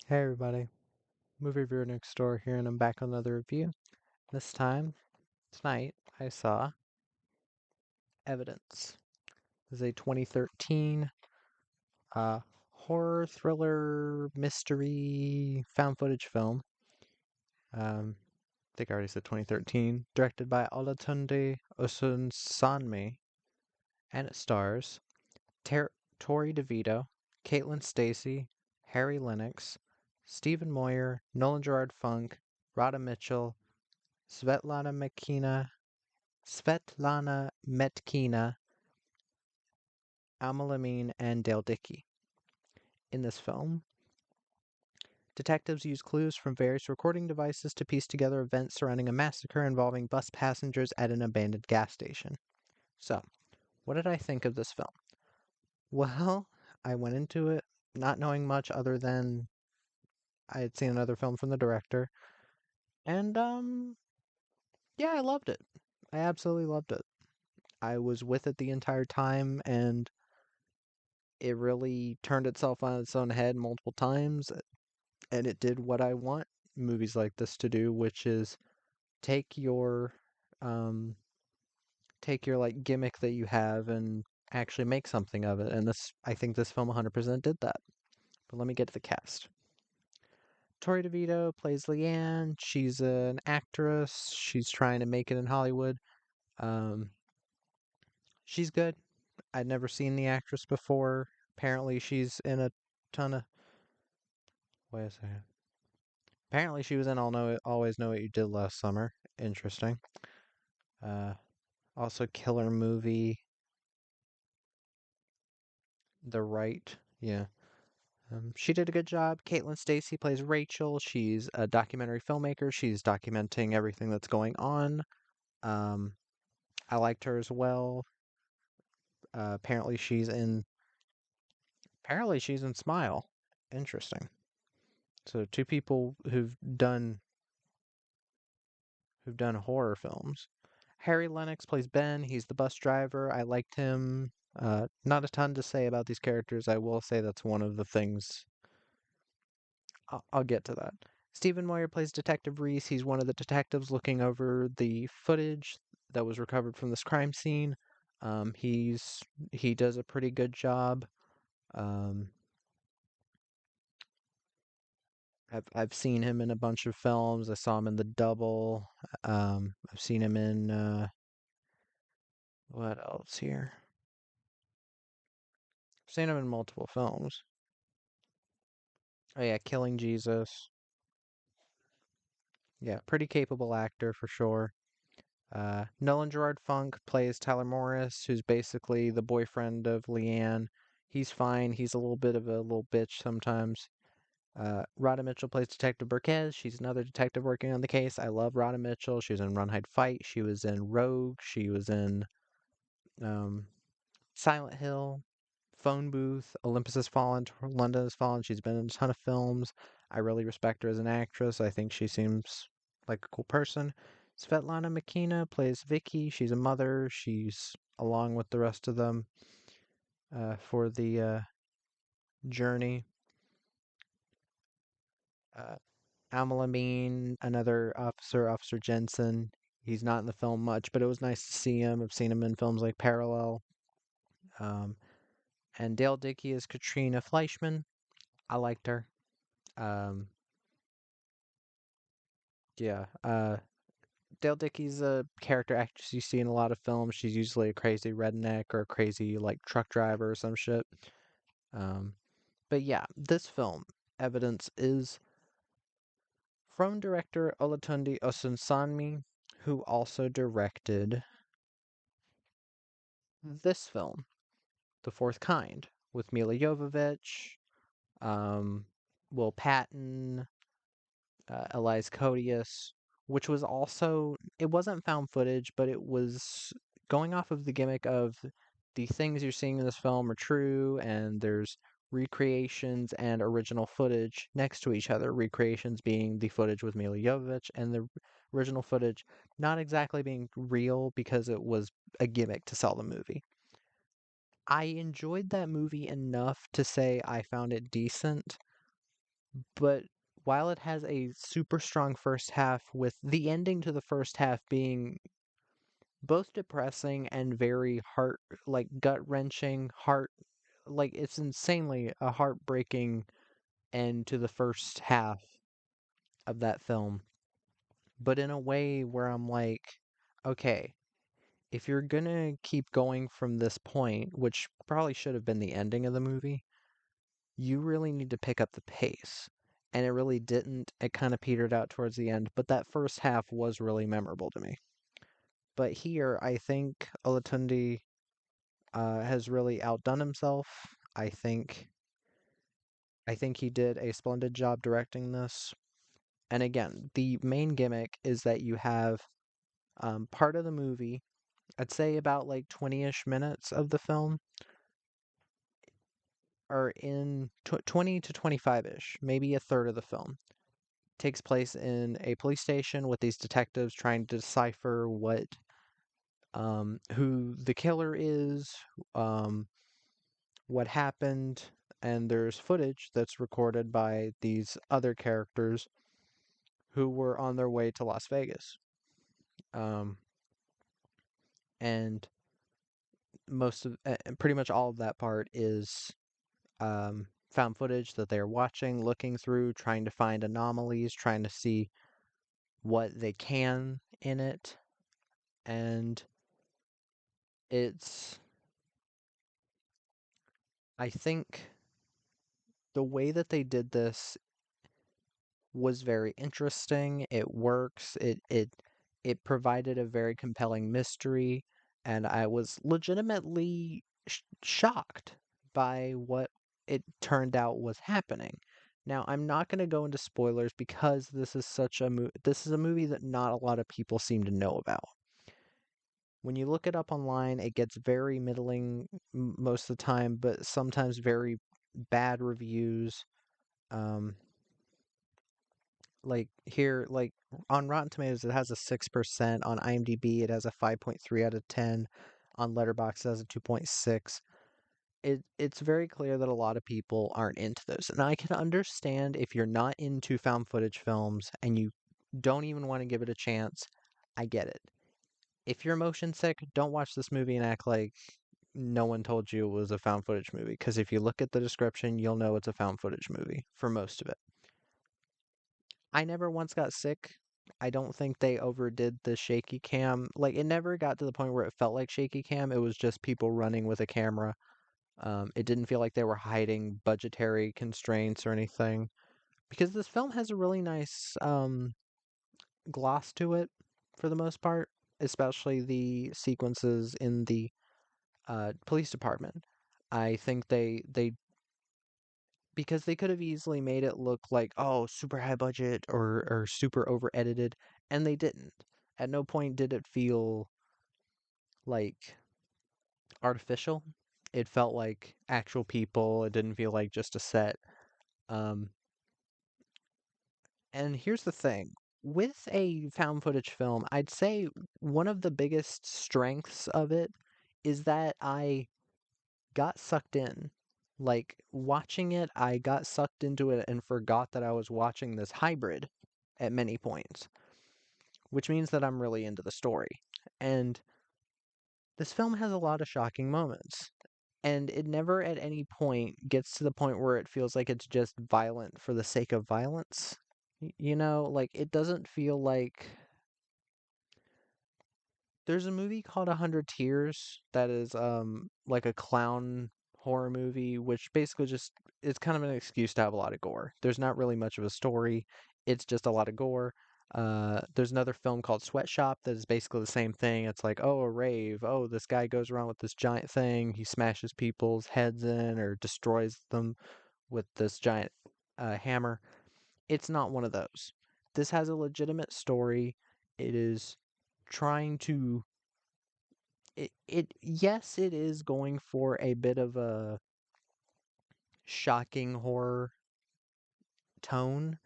Hey everybody, movie reviewer next door here, and I'm back on another review. This time, tonight, I saw Evidence. This is a 2013 uh, horror, thriller, mystery, found footage film. I think I already said 2013. Directed by Olatunde Osunsanmi, and it stars Tori DeVito, Caitlin Stasey, Harry Lennox, Stephen Moyer, Nolan Gerard Funk, Rhoda Mitchell, Svetlana Mekina, Amalamine, and Dale Dickey. In this film, detectives use clues from various recording devices to piece together events surrounding a massacre involving bus passengers at an abandoned gas station. So, what did I think of this film? Well, I went into it not knowing much other than I had seen another film from the director, and yeah, I loved it. I absolutely loved it. I was with it the entire time, and it really turned itself on its own head multiple times, and it did what I want movies like this to do, which is take your um take your like gimmick that you have and actually make something of it. And this I think this film 100% did that. But let me get to the cast. Tori DeVito plays Leanne. She's an actress. She's trying to make it in Hollywood. Um, she's good. I'd never seen the actress before. Apparently, she's in a ton of. Wait a second. Apparently, she was in Always Know What You Did Last Summer. Interesting. Uh, Also, killer movie, The Right. Yeah. She did a good job. Caitlin Stasey plays Rachel. She's a documentary filmmaker. She's documenting everything that's going on. Um, I liked her as well. Apparently, she's in Smile. Interesting. So, two people who've done horror films. Harry Lennox plays Ben. He's the bus driver. I liked him. Not a ton to say about these characters. I will say that's one of the things. I'll get to that. Stephen Moyer plays Detective Reese. He's one of the detectives looking over the footage that was recovered from this crime scene. He does a pretty good job. Um, I've seen him in a bunch of films. I saw him in The Double. I've seen him in what else here? I've seen him in multiple films. Oh yeah, Killing Jesus. Yeah, pretty capable actor for sure. Nolan Gerard Funk plays Tyler Morris, who's basically the boyfriend of Leanne. He's fine. He's a little bit of a little bitch sometimes. Rhoda Mitchell plays Detective Burkez. She's another detective working on the case. I love Rhoda Mitchell. She was in Run, Hide, Fight. She was in Rogue. She was in um, Silent Hill, Phone Booth, Olympus Has Fallen, London Has Fallen. She's been in a ton of films. I really respect her as an actress. I think she seems like a cool person. Svetlana Makina plays Vicky. She's a mother. She's along with the rest of them for the journey. Uh, Amalamine, another officer, Officer Jensen. He's not in the film much, but it was nice to see him. I've seen him in films like Parallel. Um, and Dale Dickey is Katrina Fleischman. I liked her. Um, yeah. Dale Dickey's a character actress you see in a lot of films. She's usually a crazy redneck or a crazy like truck driver or some shit. Um, but yeah, this film, Evidence, is from director Olatunde Osunsanmi, who also directed this film, The Fourth Kind, with Mila Jovovich, um, Will Patton, Elias Codius, which was also it wasn't found footage, but it was going off of the gimmick of the things you're seeing in this film are true, and there's recreations and original footage next to each other. Recreations being the footage with Mila Jovovich, and the original footage not exactly being real because it was a gimmick to sell the movie. I enjoyed that movie enough to say I found it decent. But while it has a super strong first half, with the ending to the first half being both depressing and very like gut wrenching, like it's insanely a heartbreaking end to the first half of that film, but in a way where I'm like, okay, if you're gonna keep going from this point, which probably should have been the ending of the movie, you really need to pick up the pace. And it really didn't. It kind of petered out towards the end, but that first half was really memorable to me. But here, I think Olatunde has really outdone himself. I think I think he did a splendid job directing this. And again, the main gimmick is that you have part of the movie, I'd say about like 20-ish minutes of the film, are in 20 to 25-ish, maybe a third of the film, takes place in a police station with these detectives trying to decipher who the killer is, um, what happened, and there's footage that's recorded by these other characters who were on their way to Las Vegas. Um, and pretty much all of that part is found footage that they're watching, looking through, trying to find anomalies, trying to see what they can in it. And it's, I think the way that they did this was very interesting. It works. It provided a very compelling mystery, and I was legitimately shocked by what it turned out was happening. Now, I'm not going to go into spoilers because this is a movie that not a lot of people seem to know about. When you look it up online, it gets very middling most of the time, but sometimes very bad reviews. Um, like here, like on Rotten Tomatoes, it has a 6%. On IMDb, it has a 5.3 out of 10. On Letterboxd, it has a 2.6. It's very clear that a lot of people aren't into those. And I can understand if you're not into found footage films and you don't even want to give it a chance. I get it. If you're motion sick, don't watch this movie and act like no one told you it was a found footage movie. Because if you look at the description, you'll know it's a found footage movie for most of it. I never once got sick. I don't think they overdid the shaky cam. Like, it never got to the point where it felt like shaky cam. It was just people running with a camera. It didn't feel like they were hiding budgetary constraints or anything. Because this film has a really nice gloss to it for the most part, especially the sequences in the police department. I think they because they could have easily made it look like, oh, super high budget or super over edited, and they didn't. At no point did it feel like artificial. It felt like actual people. It didn't feel like just a set. Um, and here's the thing. With a found footage film, I'd say one of the biggest strengths of it is that I got sucked in. Like watching it, I got sucked into it and forgot that I was watching this hybrid at many points, which means that I'm really into the story. And this film has a lot of shocking moments, and it never at any point gets to the point where it feels like it's just violent for the sake of violence. You know, like it doesn't feel like there's a movie called 100 Tears that is like a clown horror movie, which basically just it's kind of an excuse to have a lot of gore. There's not really much of a story. It's just a lot of gore. There's another film called Sweatshop that is basically the same thing. It's like, oh, a rave. Oh, this guy goes around with this giant thing. He smashes people's heads in or destroys them with this giant hammer. It's not one of those. This has a legitimate story. It is trying to yes, it is going for a bit of a shocking horror tone,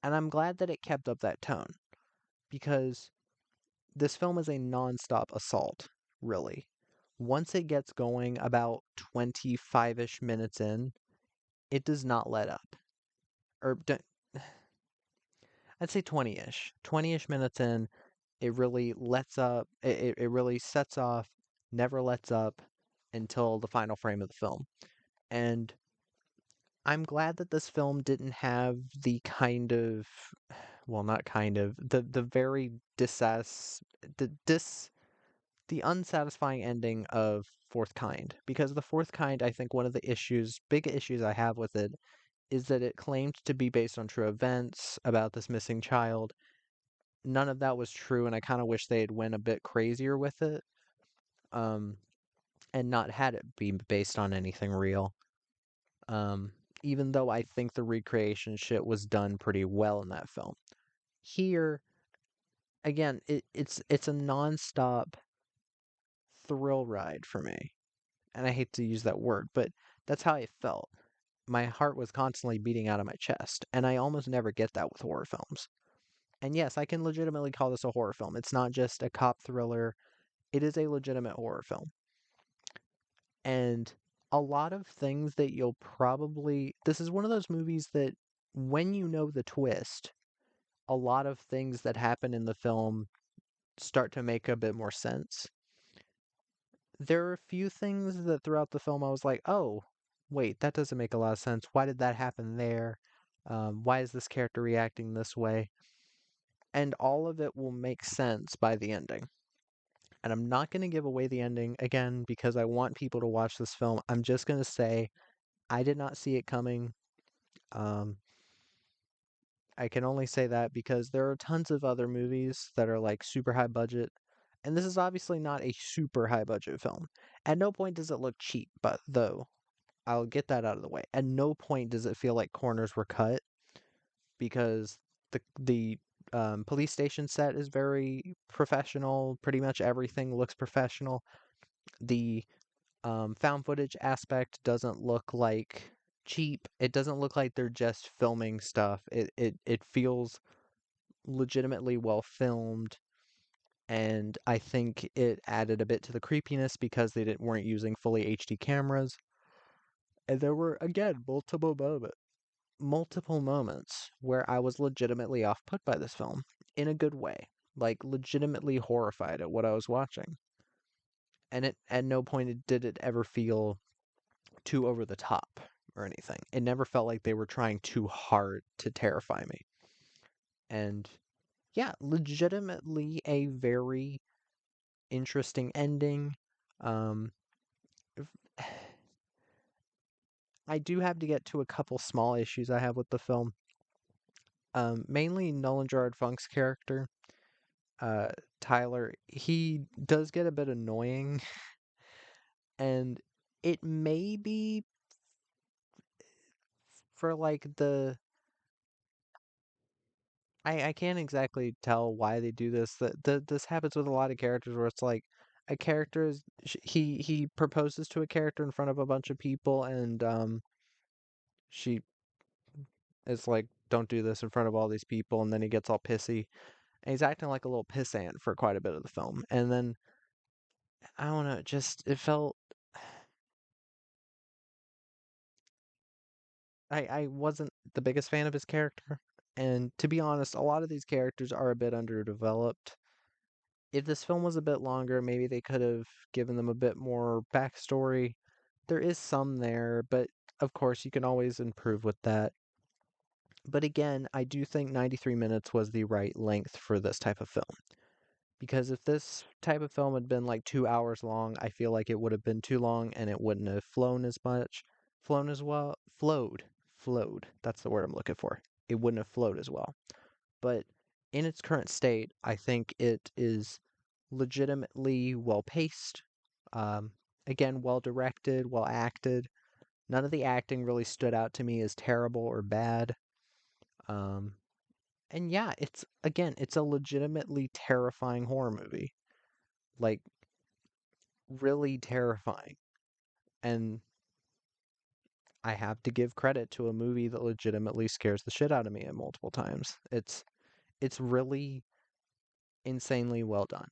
and I'm glad that it kept up that tone because this film is a non-stop assault, really. Once it gets going about 25-ish minutes in, it does not let up. or I'd say 20-ish. 20-ish minutes in, it really lets up, it really sets off, never lets up until the final frame of the film. And I'm glad that this film didn't have the kind of, well, not kind of, the very the dis the unsatisfying ending of Fourth Kind. Because the Fourth Kind, I think one of the big issues I have with it is that it claimed to be based on true events about this missing child. None of that was true, and I kind of wish they had went a bit crazier with it, um, and not had it be based on anything real. Um, Even though I think the recreation shit was done pretty well in that film. Here, again, it's a nonstop thrill ride for me. And I hate to use that word, but that's how I felt. My heart was constantly beating out of my chest, and I almost never get that with horror films. And yes, I can legitimately call this a horror film. It's not just a cop thriller, it is a legitimate horror film. And a lot of things that this is one of those movies that when you know the twist, a lot of things that happen in the film start to make a bit more sense. There are a few things that throughout the film I was like, oh, wait, that doesn't make a lot of sense. Why did that happen there? Why is this character reacting this way? And all of it will make sense by the ending. And I'm not going to give away the ending again because I want people to watch this film. I'm just going to say I did not see it coming. Um, I can only say that because there are tons of other movies that are like super high budget, and this is obviously not a super high budget film. At no point does it look cheap, but though I'll get that out of the way. At no point does it feel like corners were cut because the police station set is very professional. Pretty much everything looks professional. The found footage aspect doesn't look like cheap. It doesn't look like they're just filming stuff. It feels legitimately well filmed, and I think it added a bit to the creepiness because weren't using fully HD cameras. And there were again multiple moments where I was legitimately off put by this film in a good way, like legitimately horrified at what I was watching. And it at no point did it ever feel too over the top or anything. It never felt like they were trying too hard to terrify me. And yeah, legitimately a very interesting ending. Um, I do have to get to a couple small issues I have with the film. Mainly Nolan Gerard Funk's character, uh, Tyler. He does get a bit annoying, and it may be for like I can't exactly tell why they do this. This happens with a lot of characters where it's like a character is he proposes to a character in front of a bunch of people, and she is like, "Don't do this in front of all these people," and then he gets all pissy, and he's acting like a little pissant for quite a bit of the film, and then I don't know, it felt I wasn't the biggest fan of his character, and to be honest, a lot of these characters are a bit underdeveloped. If this film was a bit longer, maybe they could have given them a bit more backstory. There is some there, but of course, you can always improve with that. But again, I do think 93 minutes was the right length for this type of film. Because if this type of film had been like 2 hours long, I feel like it would have been too long and it wouldn't have flown as much. Flown as well. Flowed. That's the word I'm looking for. It wouldn't have flowed as well. But in its current state, I think it is legitimately well paced. Um, Again, well directed, well acted. None of the acting really stood out to me as terrible or bad. Um, and yeah, it's a legitimately terrifying horror movie. Like, really terrifying. And I have to give credit to a movie that legitimately scares the shit out of me at multiple times. It's really insanely well done.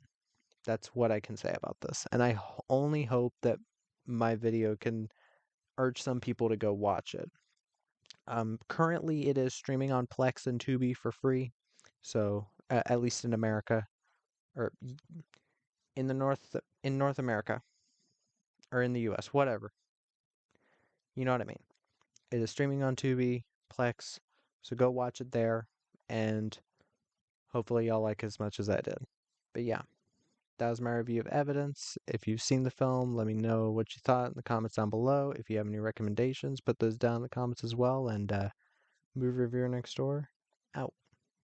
That's what I can say about this. And I only hope that my video can urge some people to go watch it. Currently, it is streaming on Plex and Tubi for free. So, at least in America, or in North America, or in the U.S., whatever. You know what I mean. It is streaming on Tubi, Plex, so go watch it there, and hopefully y'all like it as much as I did. But yeah, that was my review of Evidence. If you've seen the film, let me know what you thought in the comments down below. If you have any recommendations, put those down in the comments as well. And Movie Reviewer Next Door, out.